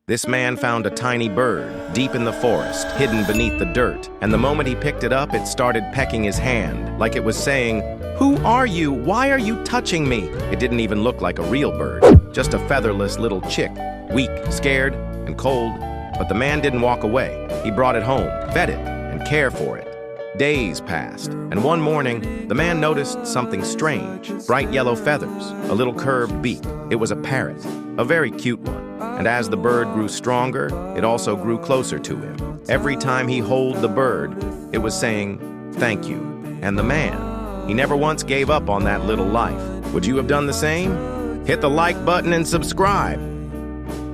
This man found a tiny bird deep in the forest, hidden beneath the dirt, and the moment he picked it up, it started pecking his hand, like it was saying, "Who are you? Why are you touching me?" It didn't even look like a real bird, just a featherless little chick, weak, scared, and cold. But the man didn't walk away. He brought it home, fed it, and cared for it. Days passed, and one morning, the man noticed something strange. Bright yellow feathers, a little curved beak. It was a parrot, a very cute one. And as the bird grew stronger, it also grew closer to him. Every time he held the bird, it was saying, "Thank you." And the man, he never once gave up on that little life. Would you have done the same? Hit the like button and subscribe.